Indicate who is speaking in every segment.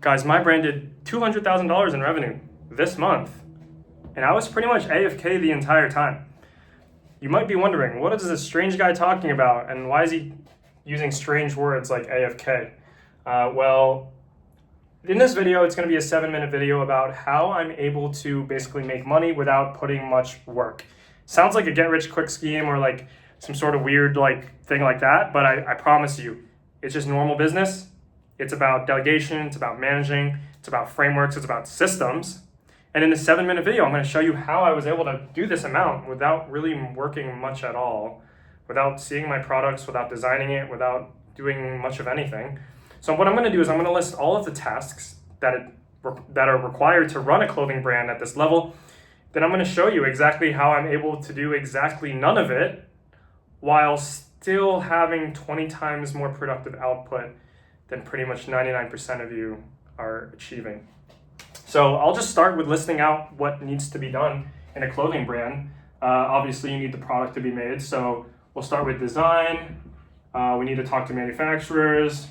Speaker 1: Guys, my brand did $200,000 in revenue this month, and I was pretty much AFK the entire time. You might be wondering, what is this strange guy talking about, and why is he using strange words like AFK? Well, in this video, it's going to be a 7-minute video about how I'm able to basically make money without putting much work. Sounds like a get-rich-quick scheme or like some sort of weird thing like that, but I promise you, it's just normal business. It's about delegation, it's about managing, it's about frameworks, it's about systems. And in this 7-minute video, I'm going to show you how I was able to do this amount without really working much at all, without seeing my products, without designing it, without doing much of anything. So what I'm going to do is I'm going to list all of the tasks that are required to run a clothing brand at this level. Then I'm going to show you exactly how I'm able to do exactly none of it while still having 20 times more productive output than pretty much 99% of you are achieving. So I'll just start with listing out what needs to be done in a clothing brand. Obviously, you need the product to be made. So we'll start with design. We need to talk to manufacturers,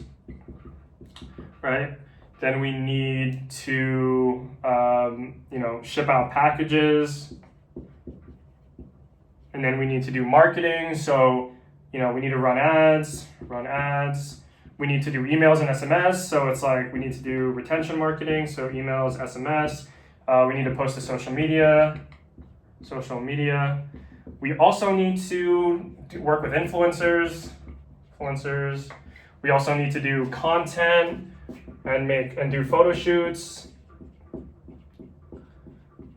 Speaker 1: right? Then we need to, ship out packages. And then we need to do marketing. So, we need to run ads. We need to do emails and SMS. So it's like we need to do retention marketing. So emails, SMS. We need to post to social media. We also need to work with influencers. We also need to do content and do photo shoots.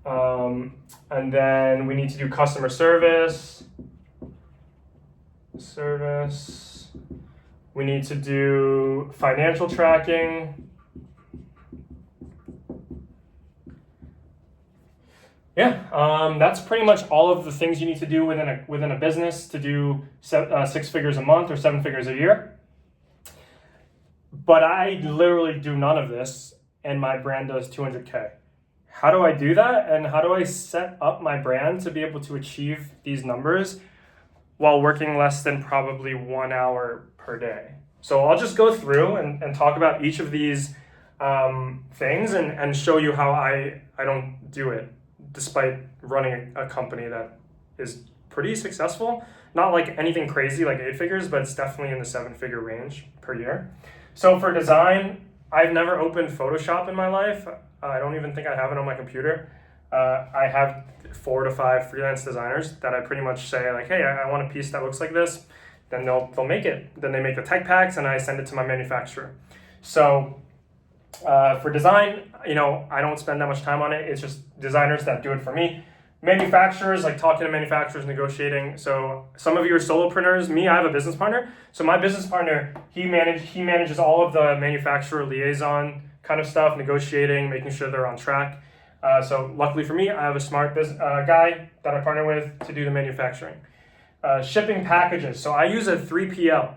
Speaker 1: And then we need to do customer service. We need to do financial tracking. That's pretty much all of the things you need to do within a business to do 6 figures a month or 7 figures a year. But I literally do none of this, and my brand does 200K. How do I do that? And how do I set up my brand to be able to achieve these numbers while working less than probably 1 hour per day? So I'll just go through and talk about each of these things and show you how I don't do it, despite running a company that is pretty successful. Not like anything crazy like 8 figures, but it's definitely in the 7-figure range per year. So for design, I've never opened Photoshop in my life. I don't even think I have it on my computer. I have 4 to 5 freelance designers that I pretty much say like, hey, I want a piece that looks like this. Then they'll make it. Then they make the tech packs and I send it to my manufacturer. So for design, I don't spend that much time on it. It's just designers that do it for me. Manufacturers, like talking to manufacturers, negotiating. So some of you are solopreneurs. Me, I have a business partner. So my business partner, he manages all of the manufacturer liaison kind of stuff, negotiating, making sure they're on track. So luckily for me, I have a smart guy that I partner with to do the manufacturing. Shipping packages. So I use a 3PL.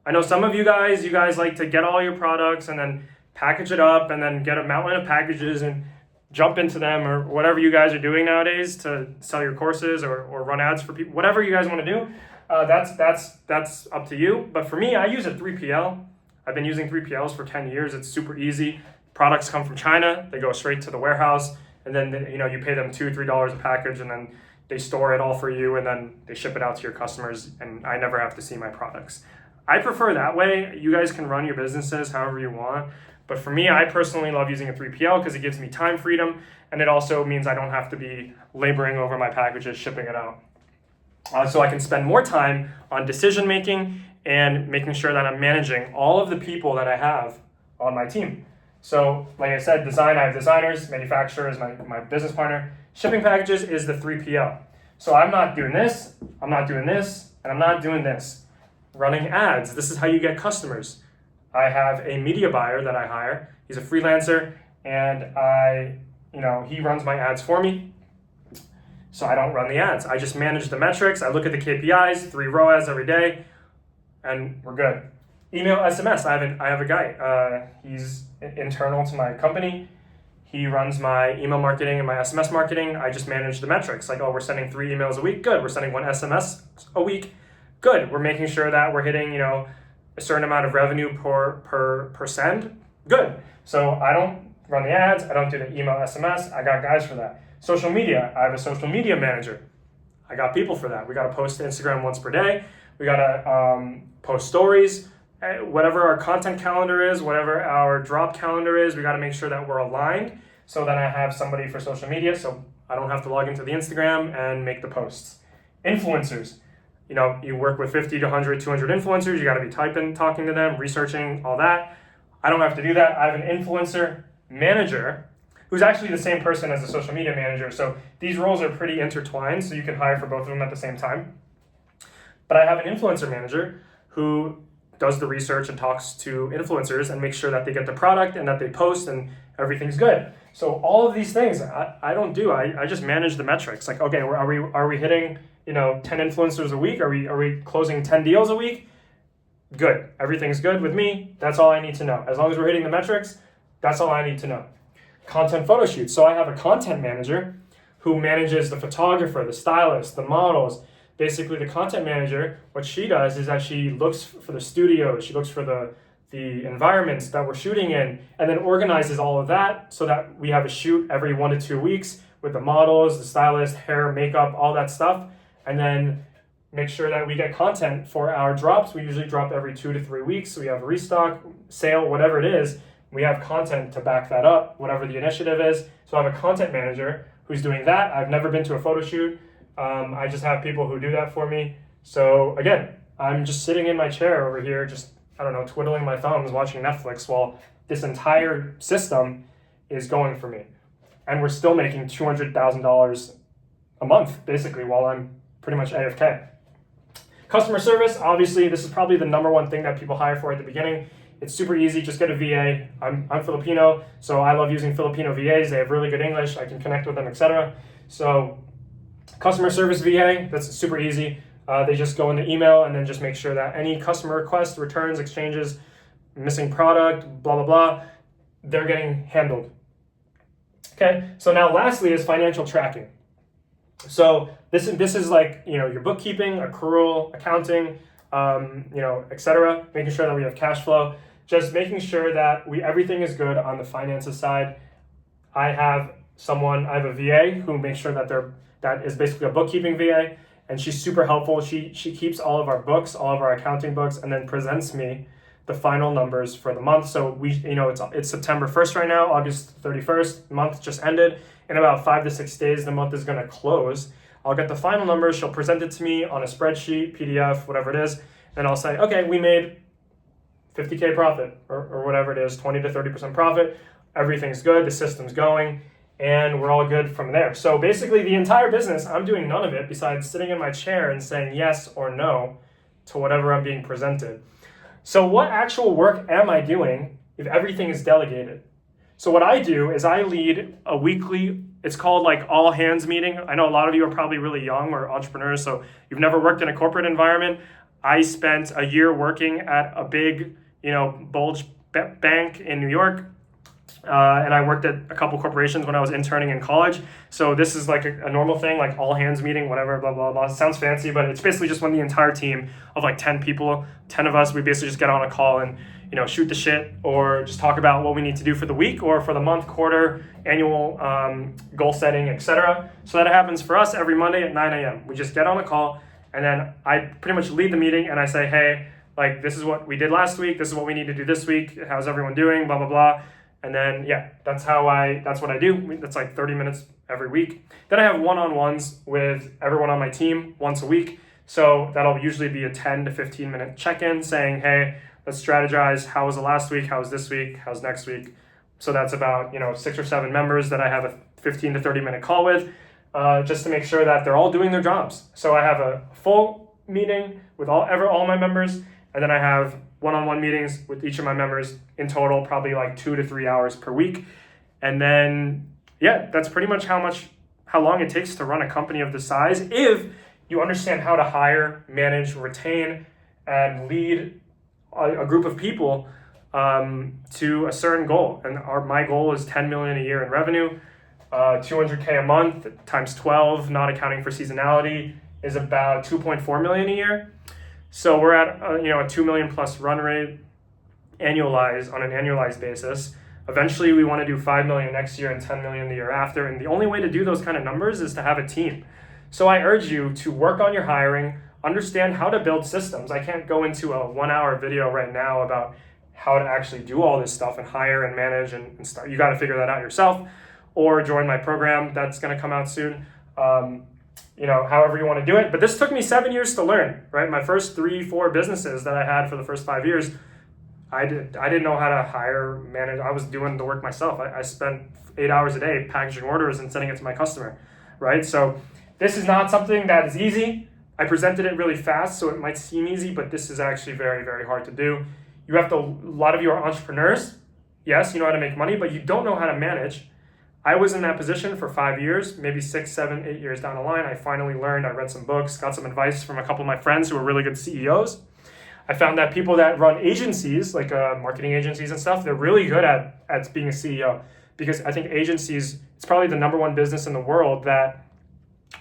Speaker 1: I know some of you guys like to get all your products and then package it up and then get a mountain of packages and jump into them or whatever you guys are doing nowadays to sell your courses or run ads for people. Whatever you guys want to do, that's up to you. But for me, I use a 3PL. I've been using 3PLs for 10 years. It's super easy. Products come from China. They go straight to the warehouse. And then, you pay them $2, $3 a package, and then they store it all for you, and then they ship it out to your customers, and I never have to see my products. I prefer that way. You guys can run your businesses however you want. But for me, I personally love using a 3PL because it gives me time freedom, and it also means I don't have to be laboring over my packages, shipping it out. So I can spend more time on decision making and making sure that I'm managing all of the people that I have on my team. So like I said, design, I have designers, manufacturers, my business partner. Shipping packages is the 3PL. So I'm not doing this, I'm not doing this, and I'm not doing this. Running ads, this is how you get customers. I have a media buyer that I hire. He's a freelancer, and he runs my ads for me. So I don't run the ads. I just manage the metrics. I look at the KPIs, 3 ROAS every day, and we're good. Email, SMS, I have a guy. He's internal to my company. He runs my email marketing and my SMS marketing. I just manage the metrics. Like, we're sending 3 emails a week. Good. We're sending 1 SMS a week. Good. We're making sure that we're hitting, a certain amount of revenue per send. Good. So I don't run the ads. I don't do the email SMS. I got guys for that. Social media. I have a social media manager. I got people for that. We got to post to Instagram once per day. We got to post stories. Whatever our content calendar is, whatever our drop calendar is, we got to make sure that we're aligned so that I have somebody for social media so I don't have to log into the Instagram and make the posts. Influencers. You work with 50 to 100, 200 influencers. You got to be typing, talking to them, researching, all that. I don't have to do that. I have an influencer manager who's actually the same person as the social media manager. So these roles are pretty intertwined, so you can hire for both of them at the same time. But I have an influencer manager who does the research and talks to influencers and makes sure that they get the product and that they post and everything's good. So all of these things I don't do. I just manage the metrics. Like, okay, are we hitting 10 influencers a week? Are we closing 10 deals a week? Good. Everything's good with me. That's all I need to know. As long as we're hitting the metrics, that's all I need to know. Content photo shoots. So I have a content manager who manages the photographer, the stylist, the models. Basically, the content manager, what she does is that she looks for the studios, she looks for the environments that we're shooting in, and then organizes all of that so that we have a shoot every 1 to 2 weeks with the models, the stylist, hair, makeup, all that stuff, and then make sure that we get content for our drops. We usually drop every 2 to 3 weeks. So we have a restock, sale, whatever it is. We have content to back that up, whatever the initiative is. So I have a content manager who's doing that. I've never been to a photo shoot. I just have people who do that for me. So again, I'm just sitting in my chair over here, just, twiddling my thumbs, watching Netflix while this entire system is going for me. And we're still making $200,000 a month, basically, while I'm pretty much AFK. Customer service, obviously, this is probably the number one thing that people hire for at the beginning. It's super easy, just get a VA. I'm Filipino, so I love using Filipino VAs. They have really good English, I can connect with them, etc. So customer service VA, that's super easy. They just go into email and then just make sure that any customer requests, returns, exchanges, missing product, blah, blah, blah, they're getting handled. Okay, so now lastly is financial tracking. So this is like, your bookkeeping, accrual, accounting, etc. Making sure that we have cash flow, just making sure that everything is good on the finances side. I have a VA who makes sure that is basically a bookkeeping VA, and she's super helpful. She keeps all of our books, all of our accounting books, and then presents me the final numbers for the month. So it's September 1st right now, August 31st, month just ended. In about 5 to 6 days, the month is gonna close. I'll get the final numbers, she'll present it to me on a spreadsheet, PDF, whatever it is, and I'll say, okay, we made 50K profit, or whatever it is, 20 to 30% profit, everything's good, the system's going, and we're all good from there. So basically the entire business, I'm doing none of it besides sitting in my chair and saying yes or no to whatever I'm being presented. So what actual work am I doing if everything is delegated? So what I do is I lead a weekly, it's called like all hands meeting. I know a lot of you are probably really young or entrepreneurs, so you've never worked in a corporate environment. I spent a year working at a big, bulge bank in New York. And I worked at a couple corporations when I was interning in college. So this is like a normal thing, like all hands meeting, whatever, blah, blah, blah. It sounds fancy, but it's basically just when the entire team of like 10 people, 10 of us, we basically just get on a call and, shoot the shit or just talk about what we need to do for the week or for the month, quarter, annual goal setting, etc. So that happens for us every Monday at 9 a.m. We just get on a call and then I pretty much lead the meeting and I say, hey, like this is what we did last week. This is what we need to do this week. How's everyone doing? Blah, blah, blah. And then, that's what I do. That's like 30 minutes every week. Then I have one-on-ones with everyone on my team once a week. So that'll usually be a 10 to 15 minute check-in saying, hey, let's strategize. How was the last week? How was this week? How's next week? So that's about, 6 or 7 members that I have a 15 to 30 minute call with, just to make sure that they're all doing their jobs. So I have a full meeting with all my members, and then I have one-on-one meetings with each of my members in total, probably like 2 to 3 hours per week. And then, that's pretty much how long it takes to run a company of this size if you understand how to hire, manage, retain, and lead a group of people to a certain goal. And my goal is 10 million a year in revenue, 200K a month times 12, not accounting for seasonality, is about 2.4 million a year. So we're at a 2 million plus run rate, annualize on an annualized basis. Eventually, we want to do 5 million next year and 10 million the year after. And the only way to do those kind of numbers is to have a team. So I urge you to work on your hiring, understand how to build systems. I can't go into a 1-hour video right now about how to actually do all this stuff and hire and manage and start. You got to figure that out yourself, or join my program that's going to come out soon. However you want to do it. But this took me 7 years to learn, right? My first 3-4 businesses that I had for the first 5 years, I didn't know how to hire, manage. I was doing the work myself. I spent 8 hours a day packaging orders and sending it to my customer, right? So this is not something that is easy. I presented it really fast, so it might seem easy, but this is actually very, very hard to do. You have to, a lot of you are entrepreneurs. Yes, you know how to make money, but you don't know how to manage. I was in that position for 5 years, maybe 6, 7, 8 years down the line. I finally learned, I read some books, got some advice from a couple of my friends who were really good CEOs. I found that people that run agencies, like marketing agencies and stuff, they're really good at being a CEO, because I think agencies, it's probably the #1 business in the world that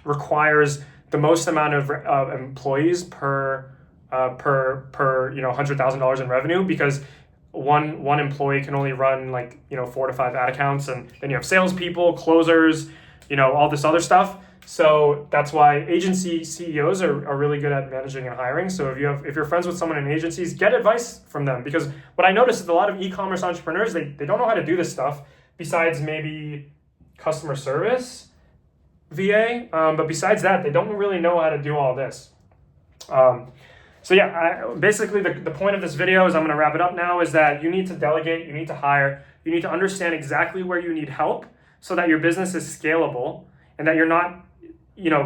Speaker 1: requires the most amount of employees per $100,000 in revenue, because one employee can only run 4 to 5 ad accounts, and then you have salespeople, closers, all this other stuff. So that's why agency CEOs are really good at managing and hiring. So if you're friends with someone in agencies, get advice from them, because what I noticed is a lot of e-commerce entrepreneurs, they don't know how to do this stuff besides maybe customer service, VA, but besides that, they don't really know how to do all this. Basically the point of this video is, I'm going to wrap it up now, is that you need to delegate, you need to hire, you need to understand exactly where you need help so that your business is scalable and that you're not,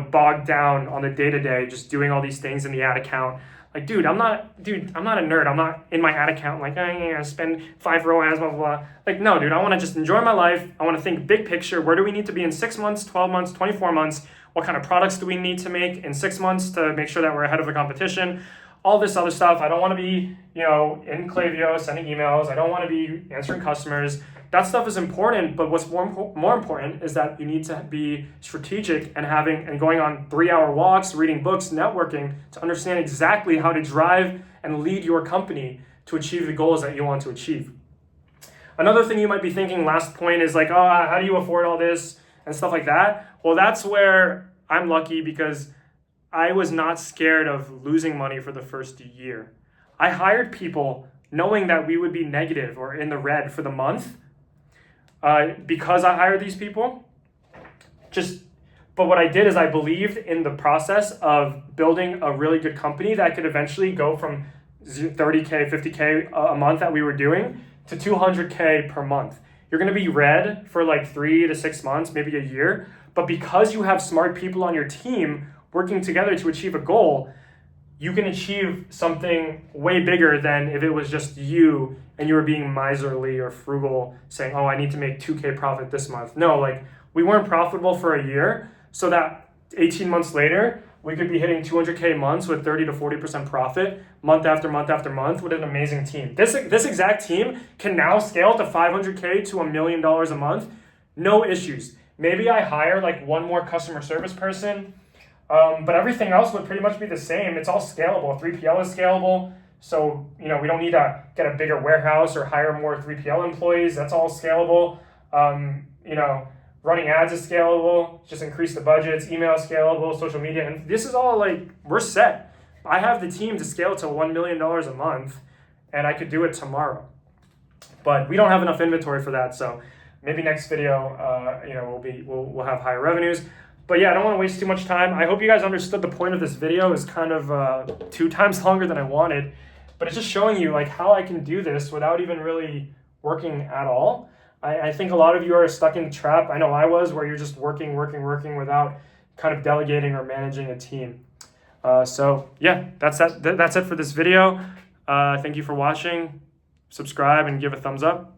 Speaker 1: bogged down on the day-to-day just doing all these things in the ad account. Like, I'm not a nerd. I'm not in my ad account I spend 5 ROAS, blah, blah, blah. Like, no, dude, I want to just enjoy my life. I want to think big picture. Where do we need to be in 6 months, 12 months, 24 months? What kind of products do we need to make in 6 months to make sure that we're ahead of the competition? All this other stuff. I don't want to be, in Klaviyo sending emails. I don't want to be answering customers. That stuff is important, but what's more important is that you need to be strategic and going on 3-hour walks, reading books, networking, to understand exactly how to drive and lead your company to achieve the goals that you want to achieve. Another thing you might be thinking, last point, is how do you afford all this and stuff like that? Well, that's where I'm lucky, because I was not scared of losing money for the first year. I hired people knowing that we would be negative or in the red for the month, because I hired these people. But what I did is I believed in the process of building a really good company that could eventually go from 30K, 50K a month that we were doing to 200K per month. You're going to be red for 3 to 6 months, maybe a year. But because you have smart people on your team working together to achieve a goal, you can achieve something way bigger than if it was just you and you were being miserly or frugal, saying, oh, I need to make 2K profit this month. No, we weren't profitable for a year, so that 18 months later, we could be hitting 200K months with 30 to 40% profit month after month after month with an amazing team. This exact team can now scale to 500K to $1 million a month, no issues. Maybe I hire one more customer service person, but everything else would pretty much be the same. It's all scalable. 3PL is scalable. So, we don't need to get a bigger warehouse or hire more 3PL employees. That's all scalable. Running ads is scalable. Just increase the budgets. Email is scalable. Social media. And this is all we're set. I have the team to scale to $1 million a month, and I could do it tomorrow. But we don't have enough inventory for that. So maybe next video, we'll have higher revenues. But yeah, I don't want to waste too much time. I hope you guys understood the point of this video. Is kind of 2 times longer than I wanted, but it's just showing you how I can do this without even really working at all. I think a lot of you are stuck in the trap. I know I was, where you're just working without kind of delegating or managing a team. So yeah, that's it for this video. Thank you for watching. Subscribe and give a thumbs up.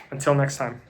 Speaker 1: Until next time.